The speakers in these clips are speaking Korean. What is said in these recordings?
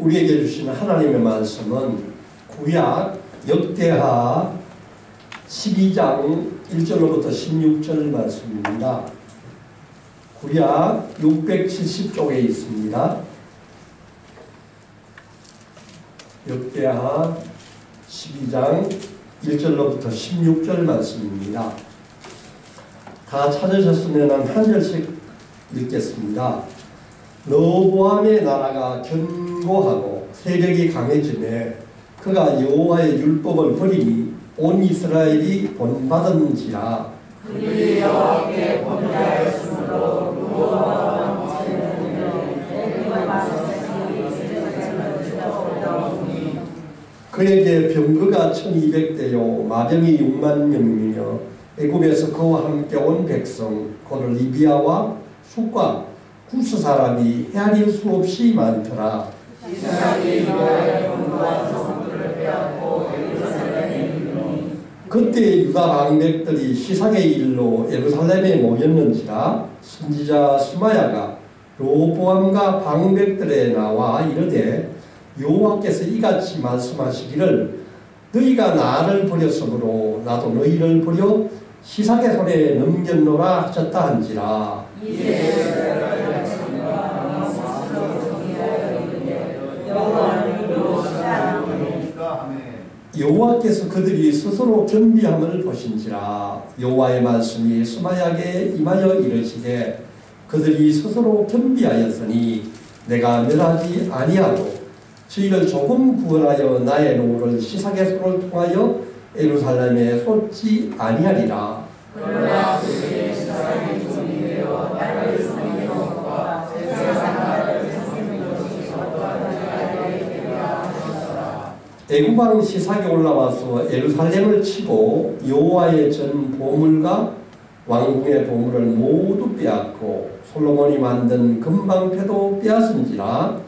우리에게 주시는 하나님의 말씀은 구약 역대하 12장 1절로부터 16절 말씀입니다. 구약 670쪽에 있습니다. 역대하 12장 1절로부터 16절 말씀입니다. 다 찾으셨으면 한 절씩 읽겠습니다. 르호보암의 나라가 견고하고 세력이 강해지매 그가 여호와의 율법을 버리니 온 이스라엘이 본받은지라. 그들이 여호와께 범죄하였으므로 르호보암 그에게 병거가 1200대요 마병이 6만 명이며 애굽에서 그와 함께 온 백성 곧 리비아와 숫과 구스 사람이 헤아릴 수 없이 많더라. 이스라엘이 여호와의 권고와 성들을 빼앗고 예루살렘에 이르니 그때 유다 방백들이 시상의 일로 예루살렘에 모였는지라. 선지자 스마야가 르호보암과 방백들에 나와 이르되 여호와께서 이같이 말씀하시기를 너희가 나를 버렸으므로 나도 너희를 버려 시상의 손에 넘겼노라 하셨다 한지라. 여호와께서 그들이 스스로 겸비함을 보신지라. 여호와의 말씀이 스마야에게 임하여 이르시되 그들이 스스로 겸비하였으니 내가 멸하지 아니하고 저희를 조금 구원하여 나의 노를 시삭의 손을 통하여 예루살렘에 쏟지 아니하리라. 그러나 그들의 시삭이 종이 되어 나를 섬기는 것과 세상 나라를 섬기는 것이 어떠하리라. 애굽 왕 시삭이 올라와서 예루살렘을 치고 여호와의 전 보물과 왕궁의 보물을 모두 빼앗고 솔로몬이 만든 금방패도 빼앗은지라.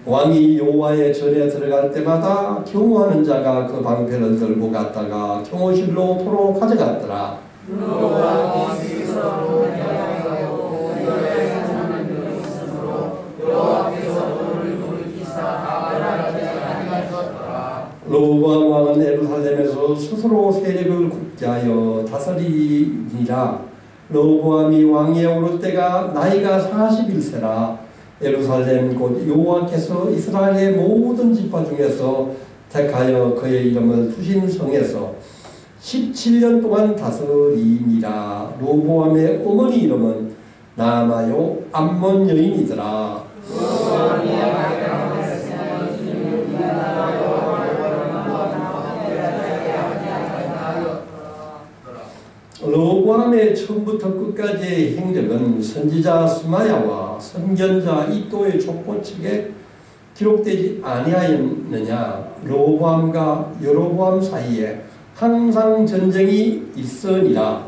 왕이 여호와의 전에 들어갈 때마다 경호하는 자가 그 방패를 들고 갔다가 경호실로 토로 가져갔더라. 르호보암 왕은 예루살렘에서 스스로 세력을 굳게 하여 다스리니라. 르호보암이 왕위에 오를 때가 나이가 41세라. 예루살렘 곧 여호와께서 이스라엘의 모든 지파 중에서 택하여 그의 이름을 두신 성에서 17년 동안 다스리니라. 르호보암의 어머니 이름은 나아마요 암몬 여인이더라. 르호보암의 처음부터 끝까지의 행적은 선지자 스마야와 선견자 이도의 족보 측에 기록되지 아니하였느냐. 르호보암과 여로보암 사이에 항상 전쟁이 있으니라.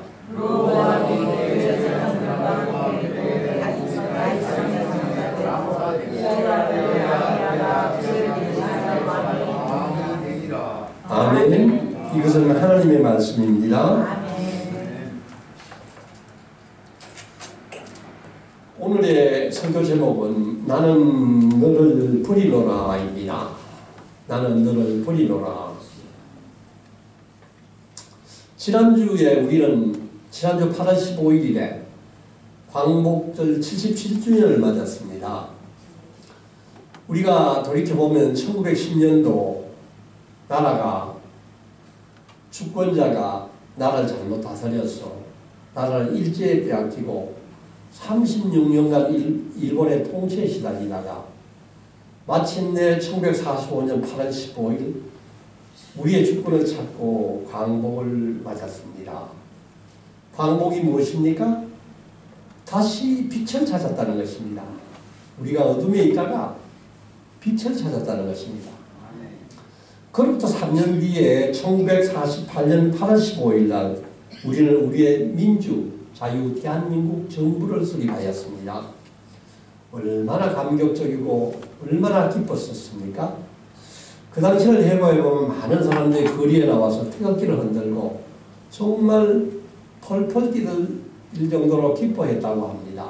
아멘. 이것은 하나님의 말씀입니다. 오늘의 설교 제목은 나는 너를 버리노라입니다. 나는 너를 버리노라. 지난주에 우리는 지난주 8월 15일에 광복절 77주년을 맞았습니다. 우리가 돌이켜보면 1910년도 나라가 주권자가 나라를 잘못 다스려서 나라를 일제에 빼앗기고 36년간 일본의 통치에 시달리다가 마침내 1945년 8월 15일 우리의 주권을 찾고 광복을 맞았습니다. 광복이 무엇입니까? 다시 빛을 찾았다는 것입니다. 우리가 어둠에 있다가 빛을 찾았다는 것입니다. 그로부터 3년 뒤에 1948년 8월 15일 날 우리는 우리의 민주 자유 대한민국 정부를 수립하였습니다. 얼마나 감격적이고 얼마나 기뻤었습니까? 그 당시를 해보면 많은 사람들이 거리에 나와서 태극기를 흔들고 정말 펄펄 뛰을 정도로 기뻐했다고 합니다.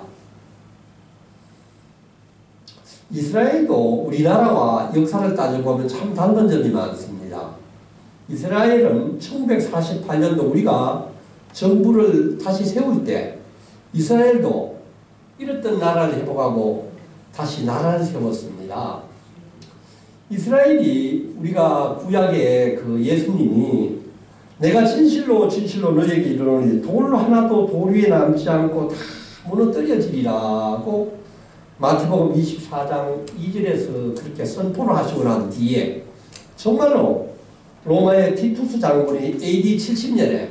이스라엘도 우리나라와 역사를 따져보면 참 닮은 점이 많습니다. 이스라엘은 1948년도 우리가 정부를 다시 세울 때 이스라엘도 잃었던 나라를 회복하고 다시 나라를 세웠습니다. 이스라엘이 우리가 구약의 그 예수님이 내가 진실로 진실로 너에게 이르노니 돌 하나도 돌 위에 남지 않고 다 무너뜨려지리라고 마태복음 24장 2절에서 그렇게 선포를 하시고 난 뒤에 정말로 로마의 티투스 장군이 AD 70년에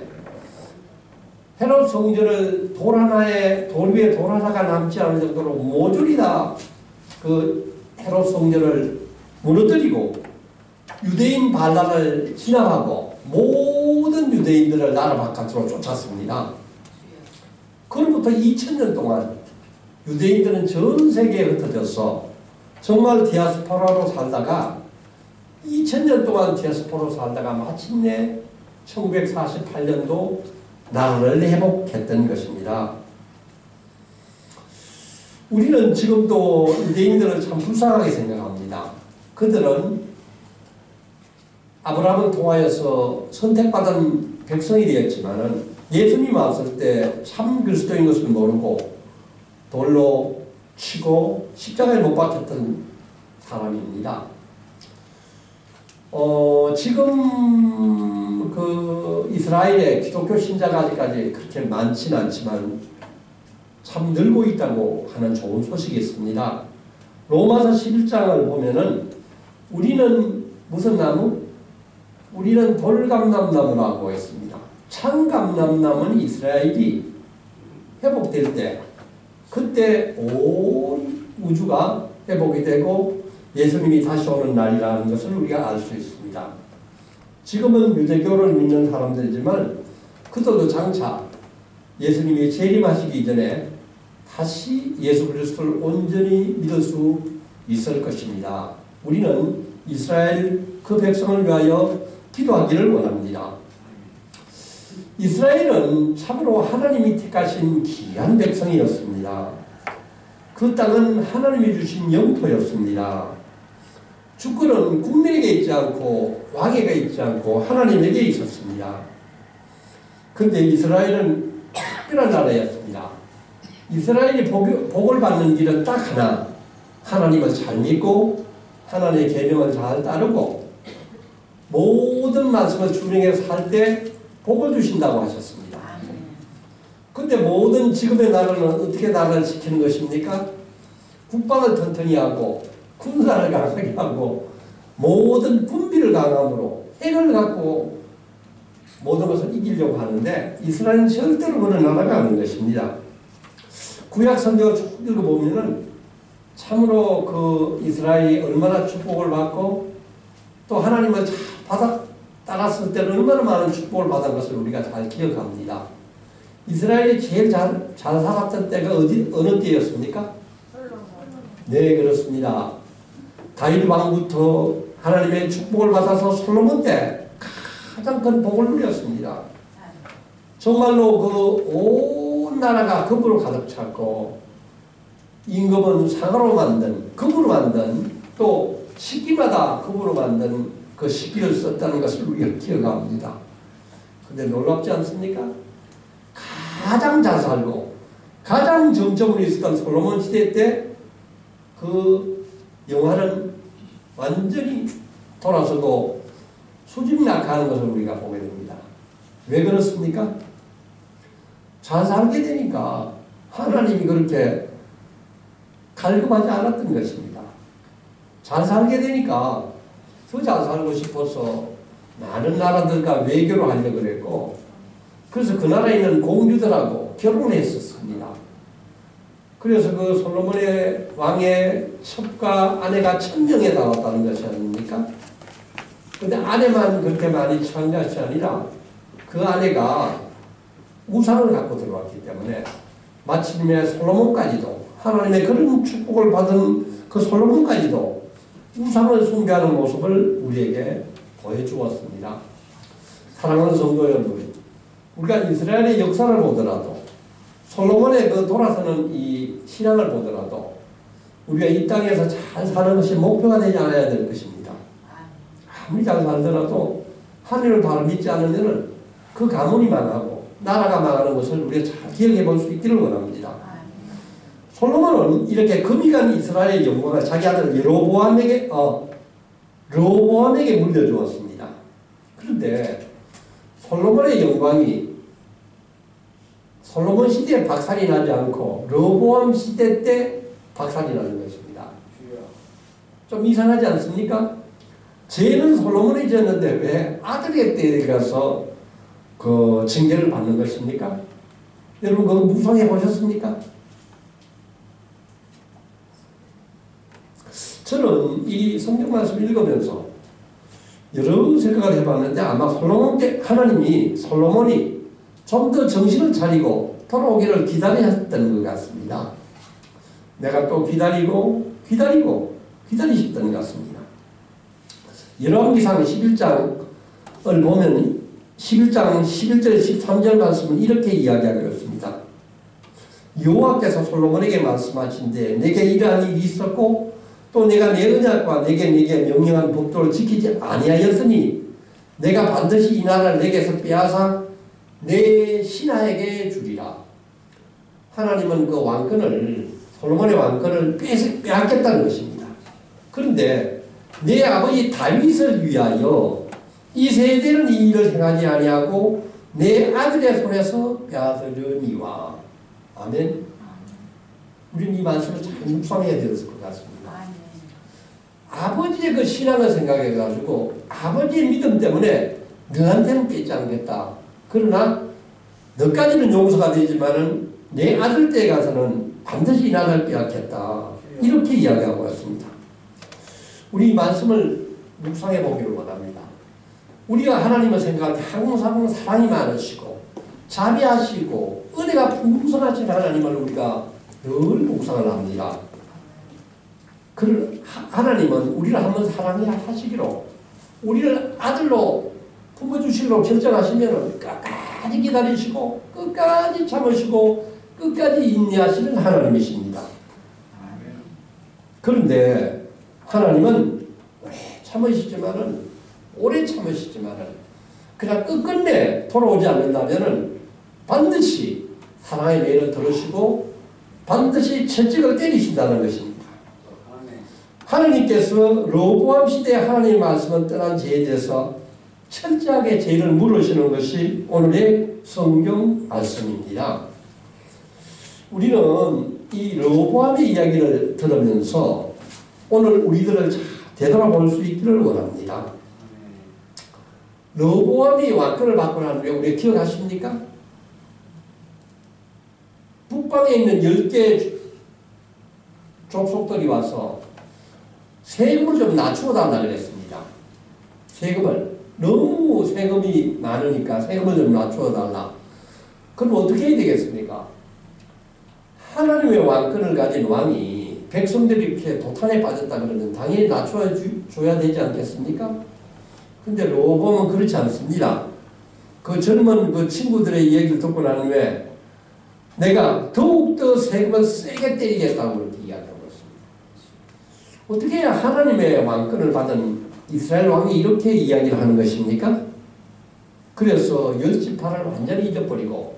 헤롯 성전을 돌 위에 돌 하나가 남지 않을 정도로 모조리 다 그 헤롯 성전을 무너뜨리고 유대인 반란을 진압하고 모든 유대인들을 나라 바깥으로 쫓았습니다. 그로부터 2000년 동안 유대인들은 전 세계에 흩어져서 정말 디아스포라로 살다가 2000년 동안 디아스포라로 살다가 마침내 1948년도 나라를 회복했던 것입니다. 우리는 지금도 유대인들을 참 불쌍하게 생각합니다. 그들은 아브라함을 통하여서 선택받은 백성이 되었지만 예수님 왔을 때 참 그리스도인 것을 모르고 돌로 치고 십자가에 못 박혔던 사람입니다. 지금 그 이스라엘의 기독교 신자가 아직까지 그렇게 많지는 않지만 참 늘고 있다고 하는 좋은 소식이 있습니다. 로마서 11장을 보면은 우리는 무슨 나무? 우리는 돌감람나무라고 했습니다. 참감람나무는 이스라엘이 회복될 때 그때 온 우주가 회복이 되고 예수님이 다시 오는 날이라는 것을 우리가 알 수 있습니다. 지금은 유대교를 믿는 사람들이지만 그들도 장차 예수님이 재림하시기 전에 다시 예수 그리스도를 온전히 믿을 수 있을 것입니다. 우리는 이스라엘 그 백성을 위하여 기도하기를 원합니다. 이스라엘은 참으로 하나님이 택하신 귀한 백성이었습니다. 그 땅은 하나님이 주신 영토였습니다. 주권은 국민에게 있지 않고 왕에게 있지 않고 하나님에게 있었습니다. 그런데 이스라엘은 특별한 나라였습니다. 이스라엘이 복을 받는 길은 딱 하나, 하나님을 잘 믿고 하나님의 계명을 잘 따르고 모든 말씀을 준행해서 살 때 복을 주신다고 하셨습니다. 근데 모든 지금의 나라는 어떻게 나라를 지키는 것입니까? 국방을 튼튼히 하고 군사를 강하게 하고 모든 군비를 강함으로 핵을 갖고 모든 것을 이기려고 하는데 이스라엘은 절대로 그런 나라가 아닌 것입니다. 구약 성경을 쭉 읽어보면은 참으로 그 이스라엘이 얼마나 축복을 받고 또 하나님을 잘 따랐을 때는 얼마나 많은 축복을 받은 것을 우리가 잘 기억합니다. 이스라엘이 제일 잘 살았던 때가 어느 때였습니까? 네, 그렇습니다. 다윗 왕부터 하나님의 축복을 받아서 솔로몬 때 가장 큰 복을 누렸습니다. 정말로 그 온 나라가 금으로 가득 찼고 임금은 상으로 만든 금으로 만든 또 식기마다 금으로 만든 그 식기를 썼다는 것을 우리가 기억합니다. 그런데 놀랍지 않습니까? 가장 잘 살고 가장 정점으로 있었던 솔로몬 시대 때 그 영화는 완전히 돌아서고 수직낙하하는 것을 우리가 보게 됩니다. 왜 그렇습니까? 잘 살게 되니까 하나님이 그렇게 갈급하지 않았던 것입니다. 잘 살게 되니까 더 잘 살고 싶어서 많은 나라들과 외교를 하려고 그랬고 그래서 그 나라에 있는 공주들하고 결혼했었습니다. 그래서 그 솔로몬의 왕의 첩과 아내가 1000명에 달았다는 것이 아닙니까? 근데 아내만 그렇게 많이 처한 것이 아니라 그 아내가 우상을 갖고 들어왔기 때문에 마침내 솔로몬까지도 하나님의 그런 축복을 받은 그 솔로몬까지도 우상을 숭배하는 모습을 우리에게 보여주었습니다. 사랑하는 성도 여러분, 우리가 이스라엘의 역사를 보더라도 솔로몬의 그 돌아서는 이 신앙을 보더라도 우리가 이 땅에서 잘 사는 것이 목표가 되지 않아야 될 것입니다. 아무리 잘 살더라도 하늘을 바로 믿지 않으면 그 가문이 망하고 나라가 망하는 것을 우리가 잘 기억해 볼 수 있기를 원합니다. 솔로몬은 이렇게 금이 간 이스라엘의 영광을 자기 아들 여로보암에게 물려주었습니다. 그런데 솔로몬의 영광이 솔로몬 시대에 박살이 나지 않고 르호보암 시대 때 박살이 나는 것입니다. 좀 이상하지 않습니까? 죄는 솔로몬이 지었는데 왜 아들의 때에 가서 그 징계를 받는 것입니까? 여러분 그거 묵상해 보셨습니까? 저는 이 성경 말씀을 읽으면서 여러 생각을 해봤는데 아마 하나님이 솔로몬이 좀 더 정신을 차리고 돌아오기를 기다리셨던 것 같습니다. 내가 또 기다리셨던 것 같습니다. 열왕기상 11장을 보면 11장 11절 13절 말씀은 이렇게 이야기하고 있습니다. 여호와께서 솔로몬에게 말씀하신데 내게 이러한 일이 있었고 또 내가 내 언약과 내게 명령한 법도를 지키지 아니하였으니 내가 반드시 이 나라를 내게서 빼앗아 내 신하에게 주리라. 하나님은 그 왕권을 솔로몬의 왕권을 빼앗겠다는 것입니다. 그런데 내 아버지 다윗을 위하여 이 세대는 이 일을 행하지 아니하고 내 아들의 손에서 빼앗으려니와. 아멘. 우리는 이 말씀을 잘 묵상해야 될 것 같습니다. 아버지의 그 신앙을 생각해가지고 아버지의 믿음 때문에 너한테는 뺏지 않겠다. 그러나 너까지는 용서가 되지만은 내 아들 때에 가서는 반드시 이 나라를 빼앗겠다. 이렇게 이야기하고 왔습니다. 우리 이 말씀을 묵상해 보기를 원합니다. 우리가 하나님을 생각할 때 항상 사랑이 많으시고 자비하시고 은혜가 풍성하신 하나님을 우리가 늘 묵상을 합니다. 하나님은 우리를 한번 사랑하시기로 우리를 아들로 품어주시기로 결정하시면 끝까지 기다리시고 끝까지 참으시고 끝까지 인내하시는 하나님이십니다. 그런데 하나님은 오래 참으시지만은 그냥 끝끝내 돌아오지 않는다면은 반드시 사랑의 매를 들으시고 반드시 채찍을 때리신다는 것입니다. 하나님께서 르호보암 시대에 하나님의 말씀을 떠난 죄에 대해서 철저하게 죄를 물으시는 것이 오늘의 성경 말씀입니다. 우리는 이 르호보암의 이야기를 들으면서 오늘 우리들을 잘 되돌아볼 수 있기를 원합니다. 르호보암이 왕권을 받고 난 후에 우리가 기억하십니까? 북방에 있는 10개 족속들이 와서 세금을 좀 낮추어 달라 그랬습니다. 세금을. 너무 세금이 많으니까 세금을 좀 낮추어 달라. 그럼 어떻게 해야 되겠습니까? 하나님의 왕권을 가진 왕이 백성들이 이렇게 도탄에 빠졌다 그러면 당연히 낮춰 줘야 되지 않겠습니까? 근데 르호보암은 그렇지 않습니다. 그 젊은 그 친구들의 얘기를 듣고 난 후에 내가 더욱더 세금을 세게 때리겠다고 그렇게 이야기하고 있습니다. 어떻게 해야 하나님의 왕권을 받은 이스라엘 왕이 이렇게 이야기를 하는 것입니까? 그래서 10지파를 완전히 잊어버리고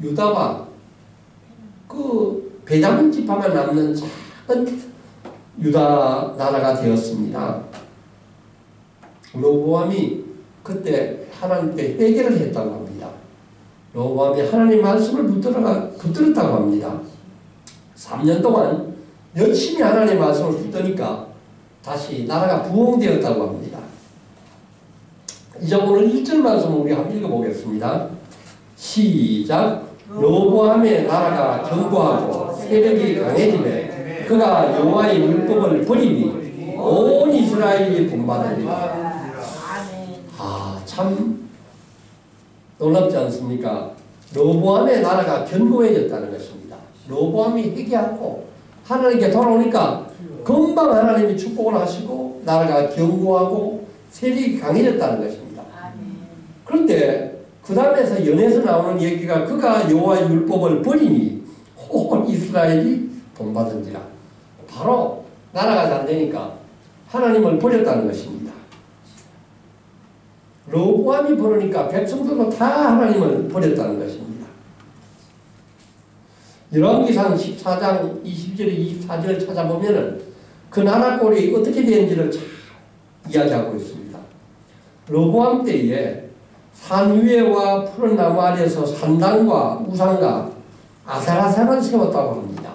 유다와 그 베냐민 지파만 남는 작은 유다 나라가 되었습니다. 르호보암이 그때 하나님께 회개를 했다고 합니다. 르호보암이 하나님 말씀을 붙들었다고 합니다. 3년 동안 열심히 하나님의 말씀을 붙드니까 다시 나라가 부흥되었다고 합니다. 이제 오늘 1절 말씀을 우리 한번 읽어보겠습니다. 시작. 르호보암의 나라가 견고하고 세력이 강해지매 그가 여호와의 율법을 버리니 온 이스라엘이 본받으리라. 참 놀랍지 않습니까? 르호보암의 나라가 견고해졌다는 것입니다. 르호보암이 회개하고 하나님께 돌아오니까 금방 하나님이 축복을 하시고 나라가 견고하고 세력이 강해졌다는 것입니다. 그런데 그 다음에서 연에서 나오는 얘기가 그가 여호와의 율법을 버리니 온 이스라엘이 본받은지라. 바로 나라가 잘 되니까 하나님을 버렸다는 것입니다. 르호보암이 버리니까 백성들도 다 하나님을 버렸다는 것입니다. 열왕기상 14장 20절 24절을 찾아보면은 그 나라 꼴이 어떻게 되는지를 잘 이야기하고 있습니다. 르호보암 때에 산 위에와 푸른 나무 아래에서 산당과 우상과 아세라상을 세웠다고 합니다.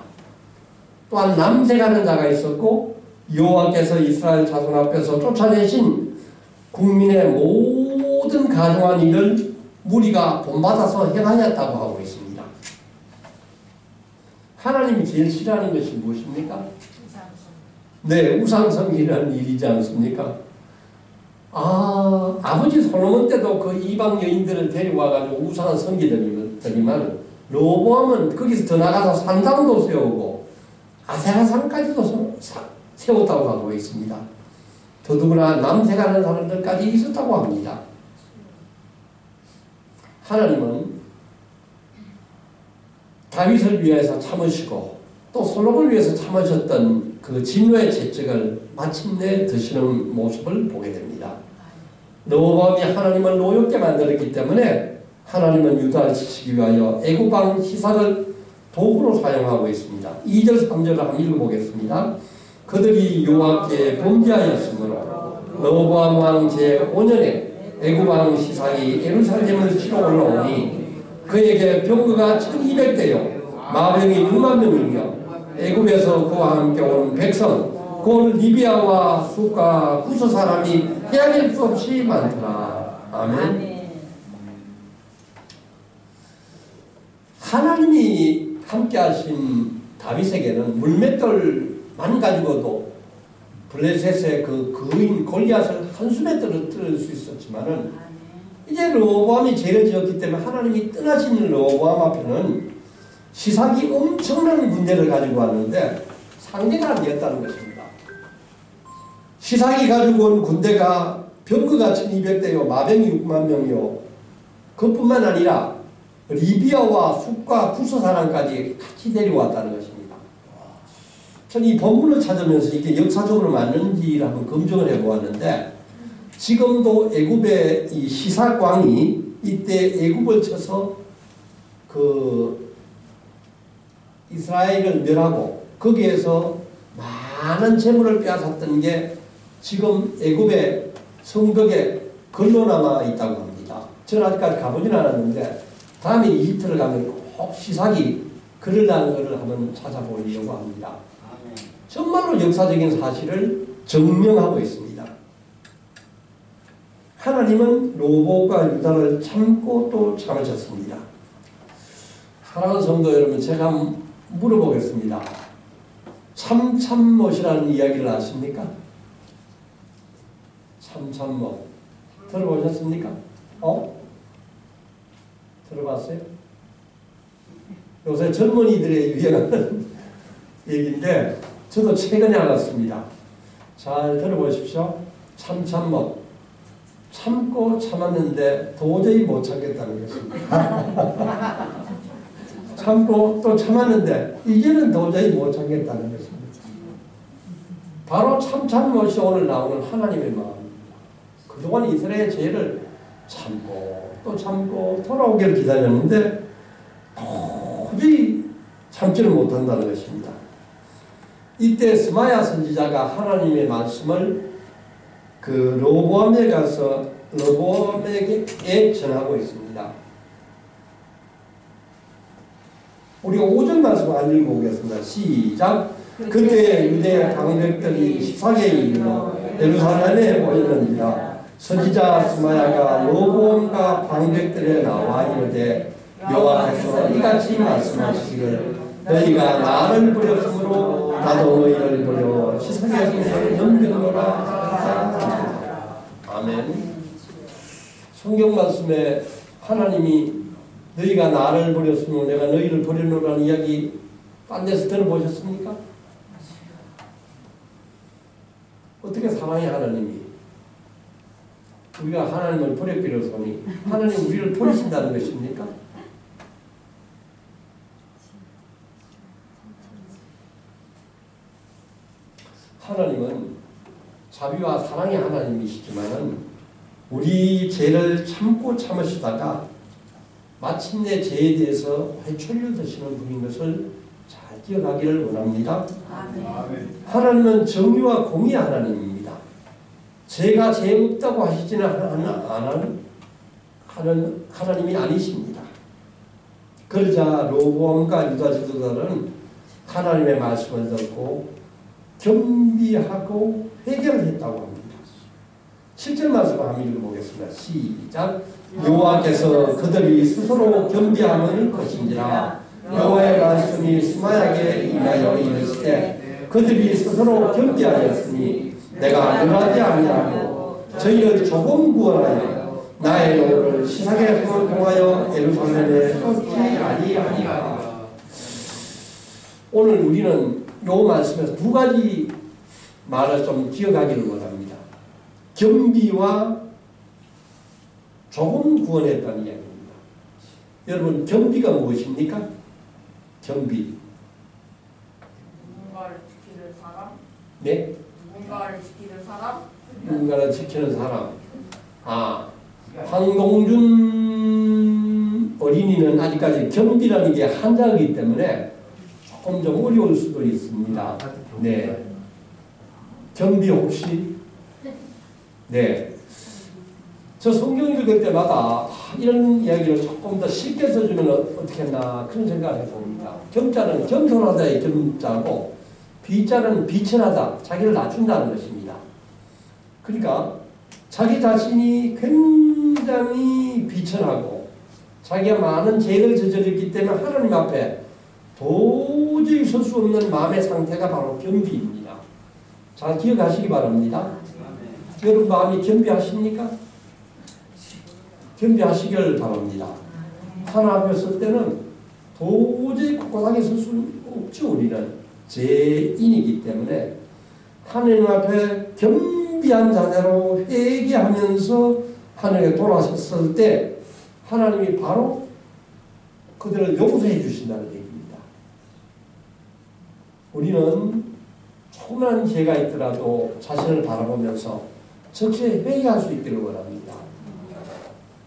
또한 남색하는 자가 있었고 여호와께서 이스라엘 자손 앞에서 쫓아내신 국민의 모든 가증한 일을 무리가 본받아서 행하였다고 하고 있습니다. 하나님이 제일 싫어하는 것이 무엇입니까? 네, 우상숭배라는 일이지 않습니까? 아버지 솔로몬 때도 그 이방 여인들을 데려와가지고 우상을 섬기더니만 르호보암은 거기서 더 나가서 산당도 세우고 아세라상까지도 세웠다고 하고 있습니다. 더더구나 남색하는 사람들까지 있었다고 합니다. 하나님은 다윗을 위해서 참으시고 또 솔로몬을 위해서 참으셨던 그 진노의 채찍을 마침내 드시는 모습을 보게 됩니다. 르호보암이 하나님을 노엽게 만들었기 때문에 하나님은 유다를 치시기 위하여 애굽왕 시삭을 도구로 사용하고 있습니다. 2절 3절을 한번 읽어보겠습니다. 그들이 여호와께 범죄하였으므로 르호보암 왕 제5년에 애굽왕 시삭이 예루살렘을 치러 올라오니 그에게 병거가 1200대요 마병이 6만 명이며 애굽에서 그와 함께 온 백성 곧 리비아와 숫과 구스 사람이 헤아릴 수 없이 많더라. 아멘. 하나님이 함께하신 다윗에게는 물맷돌만 가지고도 블레셋의 그 거인 골리앗을 한숨에 떨어뜨릴 수 있었지만은 이제 르호보암이 죄를 지었기 때문에 하나님이 떠나신 르호보암 앞에는 시삭이 엄청난 군대를 가지고 왔는데 상대가 안 되었다는 것입니다. 시삭이 가지고 온 군대가 병거가 1200대요 마병이 6만 명이요 그뿐만 아니라 리비아와 숫과 구스 사람까지 같이 데려왔다는 것입니다. 저는 이 본문을 찾으면서 이게 역사적으로 맞는지를 한번 검증을 해보았는데 지금도 애굽의 이 시삭 왕이 이때 애굽을 쳐서 그 이스라엘을 멸하고 거기에서 많은 재물을 빼앗았던 게 지금 애굽의 성벽에 걸러남아 있다고 합니다. 저는 아직까지 가보진 않았는데 다음에 이집트를 가면 꼭 시삭이 그러려는 것을 한번 찾아보려고 합니다. 정말로 역사적인 사실을 증명하고 있습니다. 하나님은 르호보암과 유다를 참고 또 참으셨습니다. 사랑하는 성도 여러분, 제가 물어보겠습니다. 참참못이라는 이야기를 아십니까? 참참못 들어보셨습니까? 들어봤어요? 요새 젊은이들의 유행하는 얘기인데 저도 최근에 알았습니다. 잘 들어보십시오. 참참못. 참고 참았는데 도저히 못 참겠다는 것입니다. 참고 또 참았는데 이제는 도저히 못 참겠다는 것입니다. 바로 참참못이 오늘 나오는 하나님의 마음입니다. 그동안 이스라엘의 죄를 참고 또 참고 돌아오기를 기다렸는데 도저히 참지를 못한다는 것입니다. 이때 스마야 선지자가 하나님의 말씀을 그 르호보암에 가서 르호보암에게 전하고 있습니다. 우리가 5절 말씀 안 읽어보겠습니다. 시작. 그때 유대 방백들이 14개에 이르러 예루살렘에 모였는지라 선지자 스마야가 르호보암과 방백들에 나와 이르되 여호와께서 이같이 말씀하시기를 너희가 나를 버렸으므로 나도 너희를 버려 시삭의 손을 넘겨놓으라. 아멘. 성경 말씀에 하나님이 너희가 나를 버렸으므로 내가 너희를 버려놓으라는 이야기 딴 데서 들어보셨습니까? 어떻게 사랑해 하나님이? 우리가 하나님을 버렸기로서니 하나님 우리를 버리신다는 것입니까? 하나님은 자비와 사랑의 하나님이시지만 우리 죄를 참고 참으시다가 마침내 죄에 대해서 회초리를 드시는 분인 것을 잘 기억하기를 원합니다. 아멘. 하나님은 정의와 공의의 하나님입니다. 죄가 죄 없다고 하시지는 않은 하나님이 아니십니다. 그러자 로보암과 유다 지도자는 하나님의 말씀을 듣고 겸비하고 회개를 했다고 합니다. 7절 말씀 한번 읽어보겠습니다. 시작. 여호와께서 그들이 스스로 겸비하는 것인지라 여호와의 말씀이 스마야게 임하여 이르시되 그들이 스스로 겸비하였으니 내가 멸하지 아니하고 저희를 조금 구원하여 나의 노를 시삭의 손을 통하여 예루살렘에 쏟지 아니하리라. 오늘 우리는 이 말씀에서 두 가지 말을 좀 기억하기를 원합니다. 겸비와 조금 구원했다는 이야기입니다. 여러분 겸비가 무엇입니까? 겸비. 누군가를 지키는 사람? 네? 누군가를 지키는 사람? 누군가를 지키는 사람. 황동준 어린이는 아직까지 겸비라는 게 한자이기 때문에 조금 좀 어려울 수도 있습니다. 네. 겸비 혹시? 네. 저 성경 읽을 때마다 이런 이야기를 조금 더 쉽게 써주면 어떻게 했나 그런 생각을 해봅니다. 겸자는 겸손하다의 겸자고 비자는 비천하다, 자기를 낮춘다는 것입니다. 그러니까 자기 자신이 굉장히 비천하고 자기가 많은 죄를 저질렀기 때문에 하나님 앞에 도저히 설 수 없는 마음의 상태가 바로 겸비입니다. 잘 기억하시기 바랍니다. 여러분 마음이 겸비하십니까? 겸비하시기를 바랍니다. 하나님 앞에 설 때는 도저히 꼿꼿하게 설 수 없죠. 우리는 죄인이기 때문에 하나님 앞에 겸비한 자세로 회개하면서 하나님께 돌아섰을 때 하나님이 바로 그들을 용서해 주신다는 얘기입니다. 우리는 조그만 죄가 있더라도 자신을 바라보면서 적시에 회개할 수 있기를 원합니다.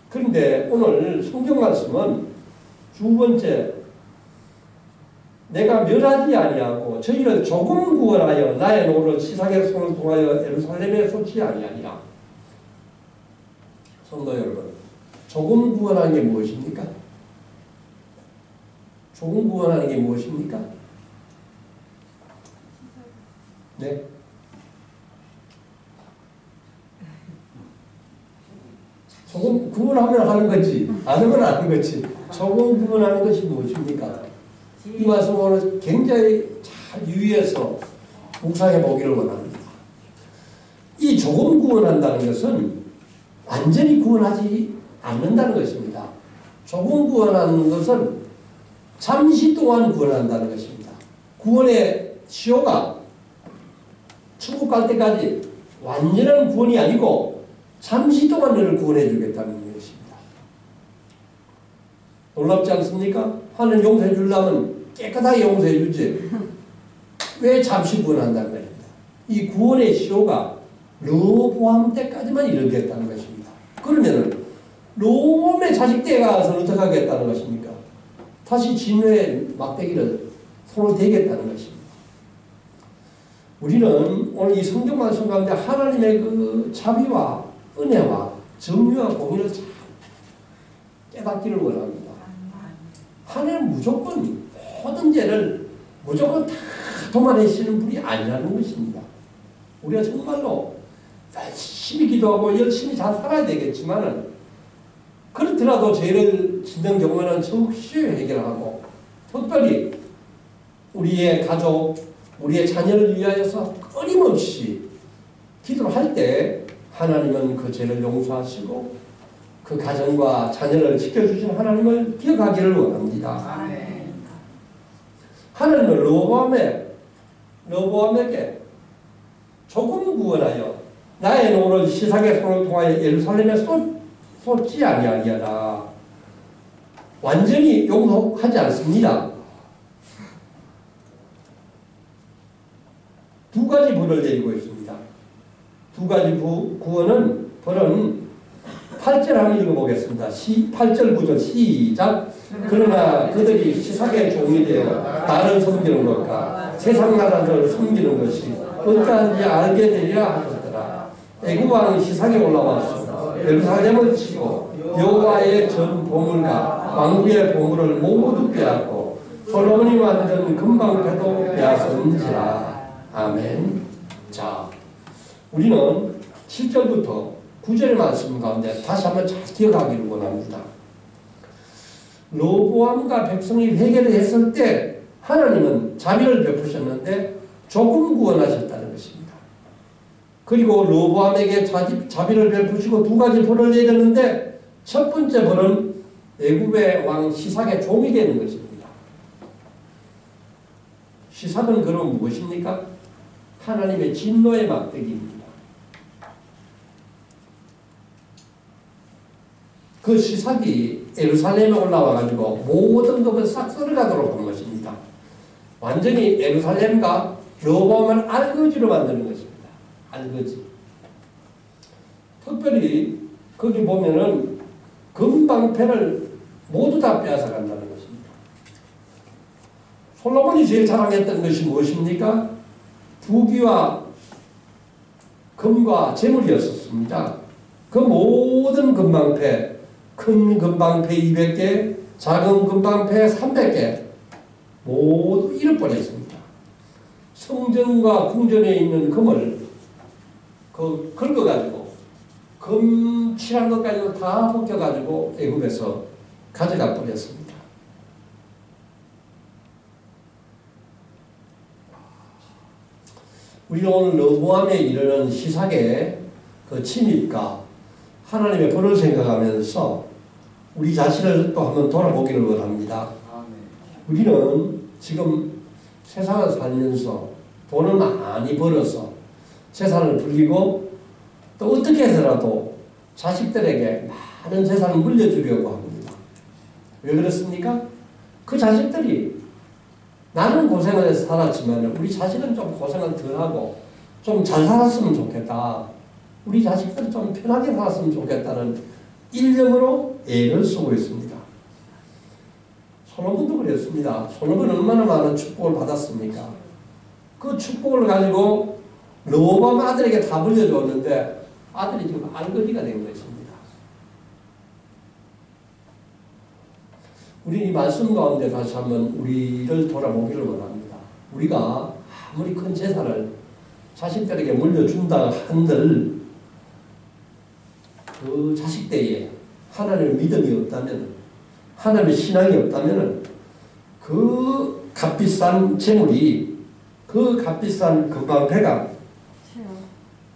그런데 오늘 성경 말씀은 두 번째, 내가 멸하지 아니하고 저희를 조금 구원하여 나의 노를 시삭의 손을 통하여 예루살렘에 쏟지 아니하니라. 성도 여러분, 조금 구원하는 게 무엇입니까? 조금 구원하는 게 무엇입니까? 네? 조금 구분하면 하는 거지, 안 하면 안 하는 거지. 조금 구분하는 것이 무엇입니까? 이 말씀 오늘 굉장히 잘 유의해서 묵상해 보기를 원합니다. 이 조금 구원한다는 것은 완전히 구원하지 않는다는 것입니다. 조금 구원하는 것은 잠시 동안 구원한다는 것입니다. 구원의 시효가 천국 갈 때까지 완전한 구원이 아니고 잠시 동안 너를 구원해 주겠다는 것입니다. 놀랍지 않습니까? 하나님 용서해 주려면 깨끗하게 용서해 주지. 왜 잠시 구원한다는 것입니다. 이 구원의 시효가 르호보암 때까지만 이르겠다는 것입니다. 그러면은 르호보암의 자식 때에 가서는 어떻게 하겠다는 것입니까? 다시 진노의 막대기를 손을 대겠다는 것입니다. 우리는 오늘 이 성경 말씀 가운데 하나님의 그 자비와 은혜와 정의와 공의를 잘 깨닫기를 원합니다. 하나님은 무조건 모든 죄를 무조건 다 도말하시는 분이 아니라는 것입니다. 우리가 정말로 열심히 기도하고 열심히 잘 살아야 되겠지만은 그렇더라도 죄를 짓는 경우에는 적시에 해결하고 특별히 우리의 가족, 우리의 자녀를 위하여서 끊임없이 기도를 할 때 하나님은 그 죄를 용서하시고 그 가정과 자녀를 지켜주신 하나님을 기억하기를 원합니다. 아멘. 하나님은 르호보암에게 조금 구원하여 나의 노를 시삭의 손을 통하여 예루살렘에 쏟지 아니하리라. 완전히 용서하지 않습니다. 두 가지 벌을 내리고 있습니다. 두 가지 벌은 8절 한번 읽어보겠습니다. 8절 9절 시작. 그러나 그들이 시삭의 종이 되어 나를 섬기는 것과 세상 나라를 섬기는 것이 어떠한지 알게 되리라 하셨더라. 애굽 왕 시삭이 올라와서 예루살렘을 치고 여호와의 전 보물과 왕국의 보물을 모두 빼앗고 솔로몬이 만든 금방패도 빼앗은지라. 아멘. 자, 우리는 7절부터 9절의 말씀 가운데 다시 한번 잘 기억하기를 원합니다. 르호보암과 백성이 회개를 했을 때 하나님은 자비를 베푸셨는데 조금 구원하셨다는 것입니다. 그리고 르호보암에게 자비를 베푸시고 두 가지 벌을 내렸는데 첫 번째 벌은 애굽의 왕 시삭의 종이 되는 것입니다. 시삭은 그럼 무엇입니까? 하나님의 진노의 막대기입니다. 그 시삭이 예루살렘에 올라와가지고 모든 것을 싹 썰어가도록 한 것입니다. 완전히 예루살렘과 르호보암을 알거지로 만드는 것입니다. 알거지. 특별히 거기 보면은 금방패를 모두 다 빼앗아 간다는 것입니다. 솔로몬이 제일 자랑했던 것이 무엇입니까? 부귀와 금과 재물이었습니다. 그 모든 금방패, 큰 금방패 200개, 작은 금방패 300개 모두 잃어버렸습니다. 성전과 궁전에 있는 금을 긁어가지고 금 칠한 것까지도 다 벗겨가지고 애굽에서 가져가 버렸습니다. 우리는 오늘 르호보암에 이르는 시삭의 그 침입과 하나님의 벌을 생각하면서 우리 자신을 또 한번 돌아보기를 원합니다. 우리는 지금 세상을 살면서 돈을 많이 벌어서 재산을 불리고 또 어떻게 해서라도 자식들에게 많은 재산을 물려주려고 합니다. 왜 그렇습니까? 그 자식들이 나는 고생을 해서 살았지만 우리 자식은 좀 고생을 덜하고 좀 잘 살았으면 좋겠다. 우리 자식들은 좀 편하게 살았으면 좋겠다는 일념으로 애를 쓰고 있습니다. 솔로몬도 그랬습니다. 솔로몬은 얼마나 많은 축복을 받았습니까? 그 축복을 가지고 르호보암 아들에게 다 물려줬는데 아들이 지금 알거지가 된 것입니다. 우리 이 말씀 가운데 다시 한번 우리를 돌아보기를 원합니다. 우리가 아무리 큰 재산을 자식들에게 물려준다 한들 그 자식 때에 하나님의 믿음이 없다면, 하나님의 신앙이 없다면 그 값비싼 재물이, 그 값비싼 금방패가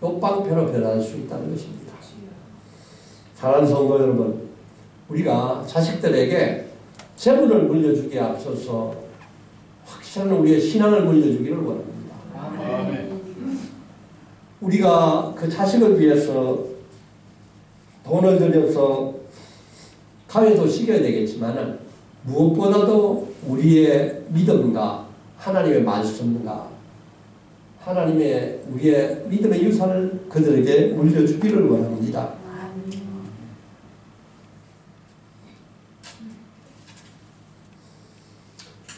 욕방패로 변할 수 있다는 것입니다. 사랑하는 성도 여러분, 우리가 자식들에게 재물을 물려주기에 앞서서 확실한 우리의 신앙을 물려주기를 원합니다. 아멘. 우리가 그 자식을 위해서 돈을 들여서 가회도 시켜야 되겠지만 무엇보다도 우리의 믿음과 하나님의 말씀과 하나님의 우리의 믿음의 유산을 그들에게 물려주기를 원합니다.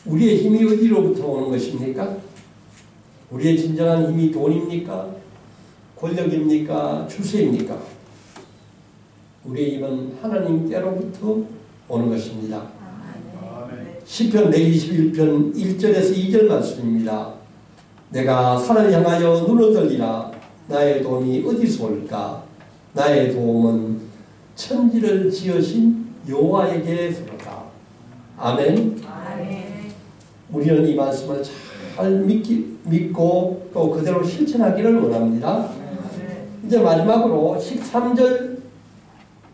우리의 힘이 어디로부터 오는 것입니까? 우리의 진정한 힘이 돈입니까? 권력입니까? 추세입니까? 우리의 힘은 하나님께로부터 오는 것입니다. 시편 121편 1절에서 2절 말씀입니다. 내가 산을 향하여 눈을 들리라. 나의 도움이 어디서 올까? 나의 도움은 천지를 지으신 여호와에게서로다. 아멘. 우리는 이 말씀을 잘 믿고 또 그대로 실천하기를 원합니다. 이제 마지막으로 13절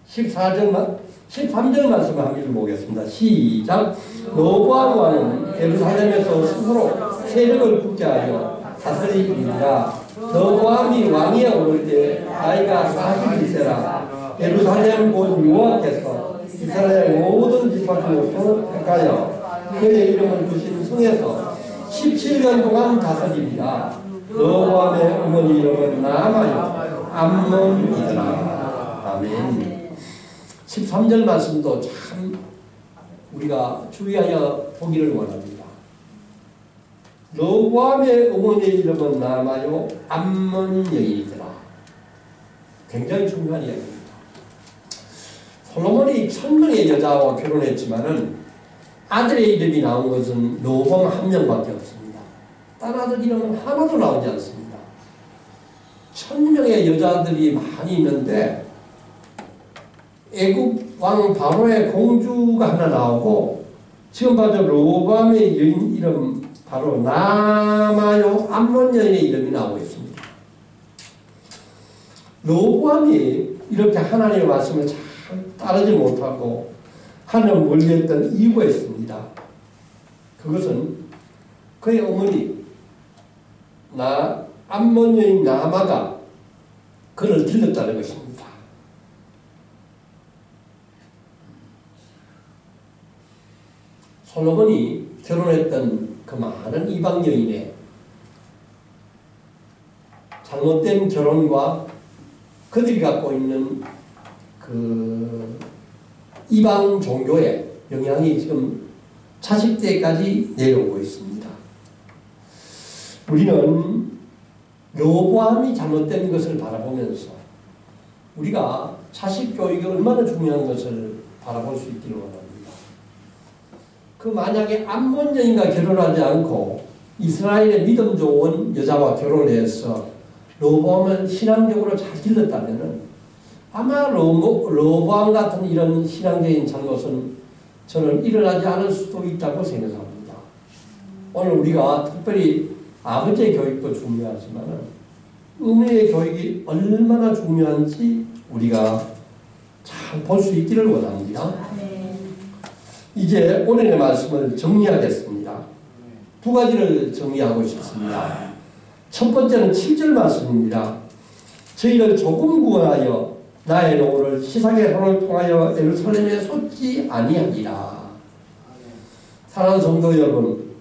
13절 말씀을 한번 읽어보겠습니다. 시작. 르호보암 왕은 예루살렘에서 스스로 세력을 굳게 하여 다스리니라. 여호와함이 왕위에 오를 때 나이가 41세라 예루살렘 곧 여호와께서 이스라엘 모든 지파 중에서 택하여 그의 이름을 두신 성에서 17년 동안 다스립니다. 여호와함의 어머니 이름은 나아마요 암몬이더라. 아멘. 13절 말씀도 참 우리가 주의하여 보기를 원합니다. 여호와함의 어머니의 이름은 나아마요 암몬 여인이더라. 굉장히 중요한 이야기입니다. 솔로몬이 1000명의 여자와 결혼했지만은 아들의 이름이 나온 것은 로밤 한 명밖에 없습니다. 딴 아들 이름은 하나도 나오지 않습니다. 1000명의 여자들이 많이 있는데 애굽 왕 바로의 공주가 하나 나오고 지금 봐도 로밤의 여인 이름 바로 나아마요 암몬 여인의 이름이 나오고 있습니다. 로밤이 이렇게 하나님의 말씀을 잘 따르지 못하고 하나님을 멀리했던 이유가 있습니다. 그것은 그의 어머니 암몬 여인 나아마가 그를 길렀다는 것입니다. 솔로몬이 결혼했던 그 많은 이방 여인의 잘못된 결혼과 그들이 갖고 있는 그 이방 종교의 영향이 지금 차식대까지 내려오고 있습니다. 우리는 여호와함이 잘못된 것을 바라보면서 우리가 차식 교육이 얼마나 중요한 것을 바라볼 수 있기를 원합니다. 그 만약에 암몬 여인과 결혼하지 않고 이스라엘의 믿음 좋은 여자와 결혼해서 로보암을 신앙적으로 잘 길렀다면은 아마 로보암 같은 이런 신앙적인 잘못은 저는 일어나지 않을 수도 있다고 생각합니다. 오늘 우리가 특별히 아버지의 교육도 중요하지만 어머니의 교육이 얼마나 중요한지 우리가 잘 볼 수 있기를 원합니다. 이제 오늘의 말씀을 정리하겠습니다. 두 가지를 정리하고 싶습니다. 첫 번째는 7절 말씀입니다. 저희를 조금 구하여 나의 노를 시상의 손을 통하여 예루살렘에 쏟지 아니하리라. 사랑하는 성도 여러분,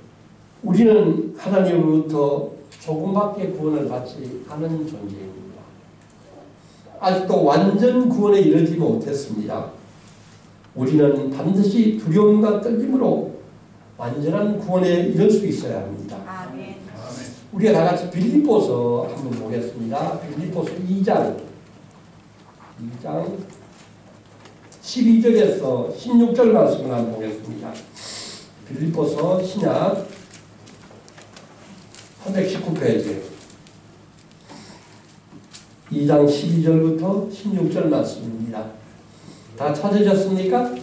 우리는 하나님으로부터 조금밖에 구원을 받지 않은 존재입니다. 아직도 완전 구원에 이르지 못했습니다. 우리는 반드시 두려움과 떨림으로 완전한 구원에 이를 수 있어야 합니다. 아멘. 우리가 다 같이 빌립보서 한번 보겠습니다. 빌립보서 2장 12절에서 16절 말씀을 한번 보겠습니다. 빌립보서 신약 319페이지 2장 12절부터 16절 말씀입니다. 다 찾으셨습니까?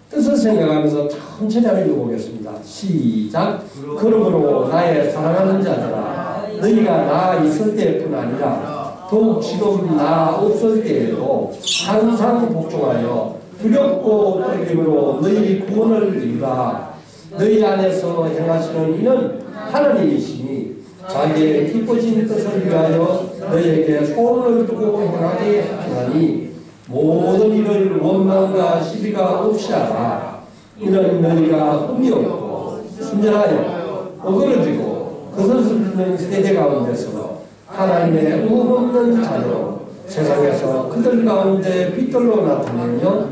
뜻을 생각하면서 천천히 한번 읽어보겠습니다. 시작. 그러므로 나의 사랑하는 자들아, 너희가 나 있을 때뿐 아니라 더욱 지금 나 없을 때에도 항상 복종하여 두렵고 떨림으로 너희 구원을 이루라. 너희 안에서 행하시는 이는 하나님이시니 자기의 기뻐진 뜻을 위하여 너희에게 소원을 두고 행하게 하시나니 모든 일을 원망과 시비가 없이 하라. 이는 너희가 흠이 없고 순전하여 어그러지고 그것을 듣는 세대 가운데서 하나님의 의없는 자녀로 세상에서 그들 가운데 빛들로 나타내며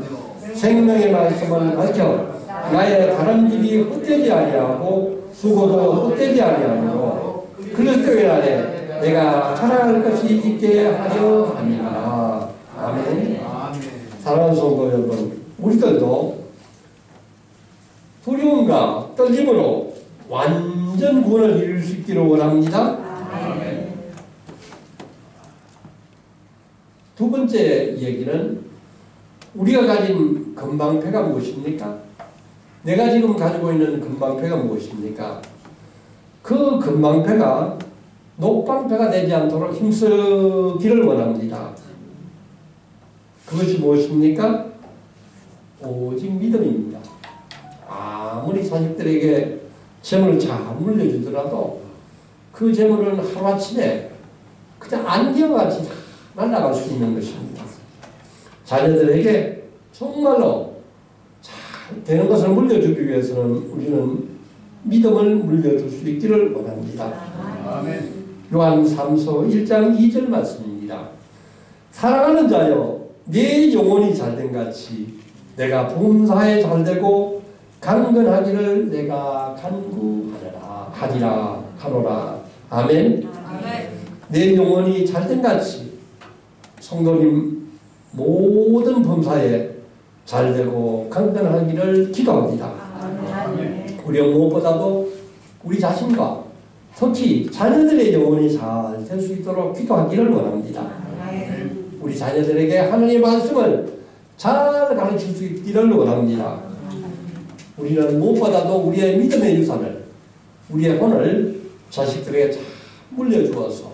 생명의 말씀을 밝혀 나의 다른 일이 헛되지 아니하고 수고도 헛되지 아니하므로 그리스도의 안에 내가 자랑할 것이 있게 하려 합니다. 아멘. 사랑하는 성도 여러분, 우리들도 두려움과 떨림으로 완전 구원을 이룰 수 있기를 원합니다. 아멘. 두 번째 얘기는 우리가 가진 건방패가 무엇입니까? 내가 지금 가지고 있는 건방패가 무엇입니까? 그 건방패가 녹방패가 되지 않도록 힘쓰기를 원합니다. 그것이 무엇입니까? 오직 믿음입니다. 아무리 자식들에게 재물을 잘 물려주더라도 그 재물은 하루아침에 그냥 안개와 같이 다 날아갈 수 있는 것입니다. 자녀들에게 정말로 잘 되는 것을 물려주기 위해서는 우리는 믿음을 물려줄 수 있기를 원합니다. 아멘. 요한 3서 1장 2절 말씀입니다. 사랑하는 자여 내 영혼이 잘된 같이 내가 봉사에 잘되고 강건하기를 내가 간구하리라 하노라. 아멘. 아멘. 내 영혼이 잘된 같이 성도님 모든 범사에 잘되고 강건하기를 기도합니다. 아멘. 우리 무엇보다도 우리 자신과 특히 자녀들의 영혼이 잘 될 수 있도록 기도하기를 원합니다. 아멘. 우리 자녀들에게 하나님의 말씀을 잘 가르칠 수 있기를 원합니다. 우리는 무엇보다도 우리의 믿음의 유산을, 우리의 혼을 자식들에게 잘 물려주어서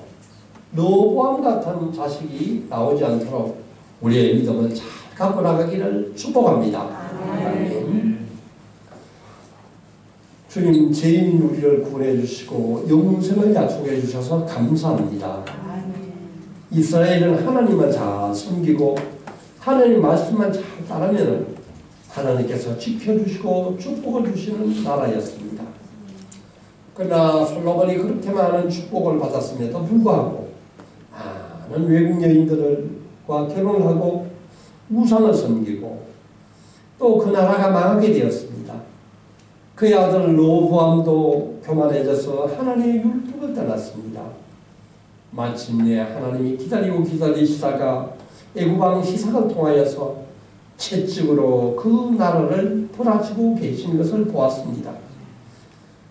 노보암 같은 자식이 나오지 않도록 우리의 믿음을 잘 갖고 나가기를 축복합니다. 아멘. 주님, 죄인 우리를 구원해 주시고 영생을 약속해 주셔서 감사합니다. 이스라엘은 하나님만 잘 섬기고 하나님 말씀만 잘 따르면 하나님께서 지켜주시고 축복을 주시는 나라였습니다. 그러나 솔로몬이 그렇게 많은 축복을 받았음에도 불구하고 많은 외국 여인들과 결혼을 하고 우상을 섬기고 또 그 나라가 망하게 되었습니다. 그의 아들 로보암도 교만해져서 하나님의 율법을 떠났습니다. 마침내 하나님이 기다리고 기다리시다가 애굽왕 시삭을 통하여서 채찍으로 그 나라를 벌하시고 계신 것을 보았습니다.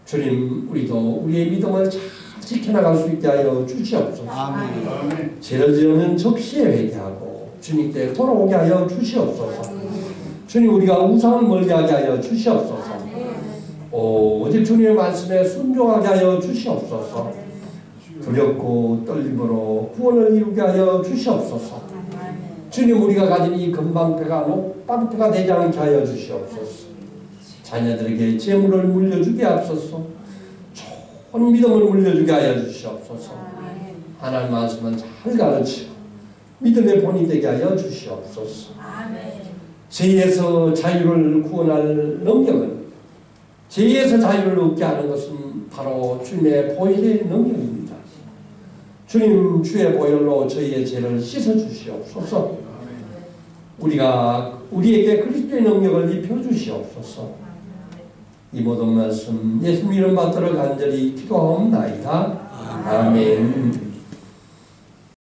주님, 우리도 우리의 믿음을 잘 지켜나갈 수 있게 하여 주시옵소서. 아멘. 죄를 지으면 적시에 회개하고 주님께 돌아오게 하여 주시옵소서. 주님, 우리가 우상을 멀리하게 하여 주시옵소서. 오직 주님의 말씀에 순종하게 하여 주시옵소서. 두렵고 떨림으로 구원을 이루게 하여 주시옵소서. 주님, 우리가 가진 이 금방패가 녹방패가 되지 않게 하여 주시옵소서. 자녀들에게 재물을 물려주게 하옵소서. 좋은 믿음을 물려주게 하여 주시옵소서. 하나님 말씀을 잘 가르치고 믿음의 본이 되게 하여 주시옵소서. 죄에서 자유를 구원할 능력은, 죄에서 자유를 얻게 하는 것은 바로 주님의 보혈의 능력입니다. 주님, 주의 보혈로 저희의 죄를 씻어 주시옵소서. 우리에게 그리스도의 능력을 입혀 주시옵소서. 이 모든 말씀 예수님 이름 받들어 간절히 기도하옵나이다. 아멘.